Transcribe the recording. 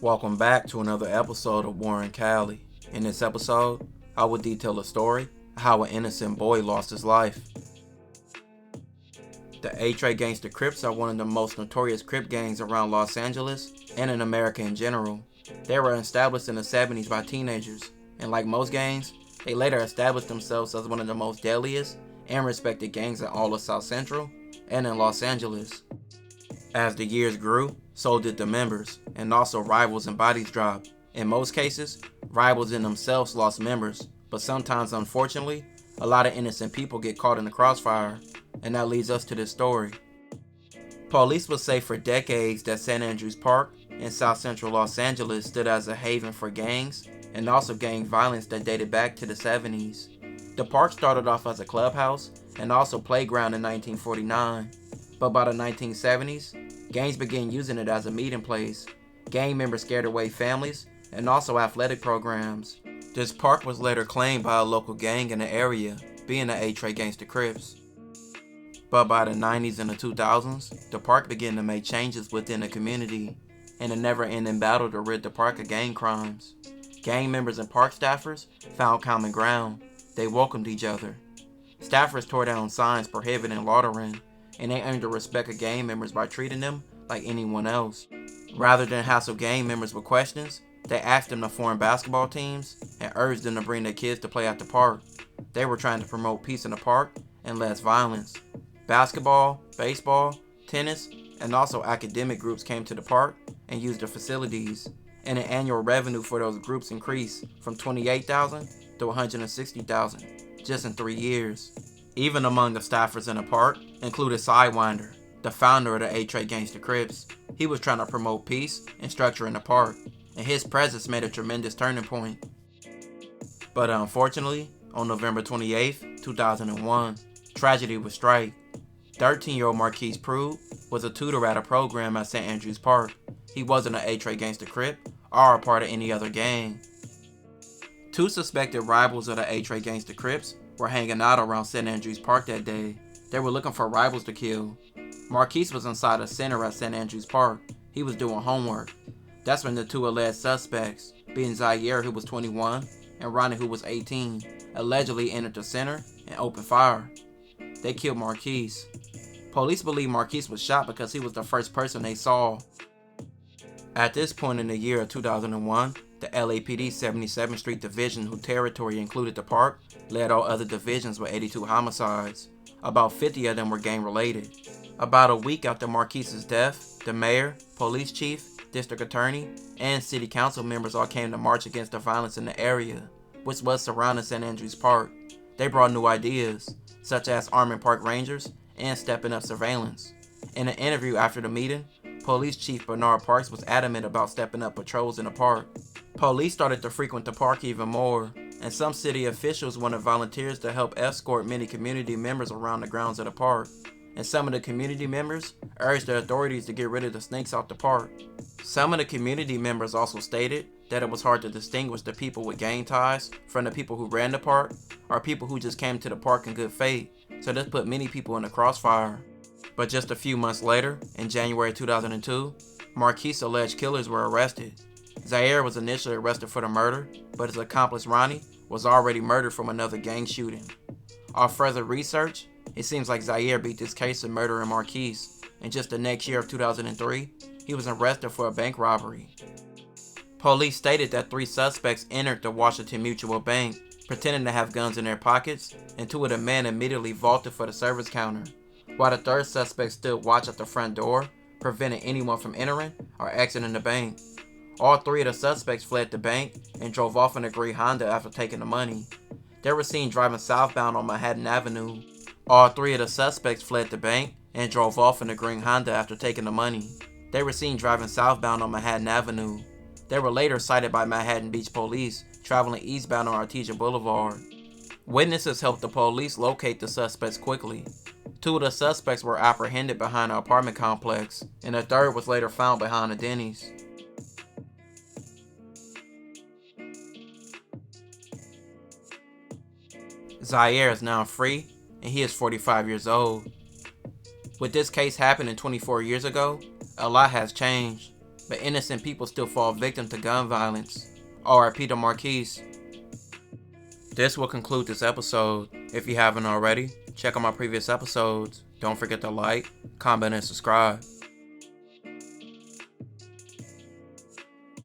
Welcome back to another episode of Warren Cali. In this episode, I will detail a story of how an innocent boy lost his life. The A-Tray Gangsta Crips are one of the most notorious Crip gangs around Los Angeles and in America in general. They were established in the 70s by teenagers, and like most gangs, they later established themselves as one of the most deadliest and respected gangs in all of South Central and in Los Angeles. As the years grew, so did the members, and also rivals and bodies dropped. In most cases, rivals in themselves lost members, but sometimes, unfortunately, a lot of innocent people get caught in the crossfire, and that leads us to this story. Police would say for decades that St. Andrews Park in South Central Los Angeles stood as a haven for gangs, and also gang violence that dated back to the 70s. The park started off as a clubhouse and also playground in 1949. But by the 1970s, gangs began using it as a meeting place. Gang members scared away families and also athletic programs. This park was later claimed by a local gang in the area, being the A-Tray Gangsta Crips. But by the 90s and the 2000s, the park began to make changes within the community, in a never-ending battle to rid the park of gang crimes. Gang members and park staffers found common ground. They welcomed each other. Staffers tore down signs prohibiting loitering, and they earned the respect of gang members by treating them like anyone else. Rather than hassle gang members with questions, they asked them to form basketball teams and urged them to bring their kids to play at the park. They were trying to promote peace in the park and less violence. Basketball, baseball, tennis, and also academic groups came to the park and used the facilities, and the annual revenue for those groups increased from $28,000 to $160,000 just in 3 years. Even among the staffers in the park included Sidewinder, the founder of the A-Tray Gangsta Crips. He was trying to promote peace and structure in the park, and his presence made a tremendous turning point. But unfortunately, on November 28, 2001, tragedy would strike. 13-year-old Marquese Prude was a tutor at a program at St. Andrews Park. He wasn't an A-Tray Gangsta Crip or a part of any other gang. Two suspected rivals of the A-Tray Gangsta Crips were hanging out around St. Andrews Park that day. They were looking for rivals to kill. Marquese was inside a center at St. Andrews Park. He was doing homework. That's when the two alleged suspects, being Zaire, who was 21, and Ronnie, who was 18, allegedly entered the center and opened fire. They killed Marquese. Police believe Marquese was shot because he was the first person they saw. At this point in the year of 2001, the LAPD 77th Street Division, whose territory included the park, led all other divisions with 82 homicides. About 50 of them were gang-related. About a week after Marquese's death, the mayor, police chief, district attorney, and city council members all came to march against the violence in the area, which was surrounding St. Andrews Park. They brought new ideas, such as arming park rangers and stepping up surveillance. In an interview after the meeting, Police Chief Bernard Parks was adamant about stepping up patrols in the park. Police started to frequent the park even more, and some city officials wanted volunteers to help escort many community members around the grounds of the park. And some of the community members urged the authorities to get rid of the snakes off the park. Some of the community members also stated that it was hard to distinguish the people with gang ties from the people who ran the park or people who just came to the park in good faith, so this put many people in the crossfire. But just a few months later, in January 2002, Marquese's alleged killers were arrested. Zaire was initially arrested for the murder, but his accomplice Ronnie was already murdered from another gang shooting. Off further research, it seems like Zaire beat this case of murdering Marquese, and just the next year of 2003, he was arrested for a bank robbery. Police stated that 3 suspects entered the Washington Mutual Bank, pretending to have guns in their pockets, and 2 of the men immediately vaulted for the service counter, while the 3rd suspect stood watch at the front door, preventing anyone from entering or exiting the bank. All 3 of the suspects fled the bank and drove off in a gray Honda after taking the money. They were seen driving southbound on Manhattan Avenue. All 3 of the suspects fled the bank and drove off in a green Honda after taking the money. They were seen driving southbound on Manhattan Avenue. They were later sighted by Manhattan Beach police traveling eastbound on Artesia Boulevard. Witnesses helped the police locate the suspects quickly. 2 of the suspects were apprehended behind an apartment complex, and a 3rd was later found behind a Denny's. Zaire is now free, and he is 45 years old. With this case happening 24 years ago, a lot has changed. but innocent people still fall victim to gun violence. RIP to Marquese. This will conclude this episode. If you haven't already, check out my previous episodes. Don't forget to like, comment, and subscribe.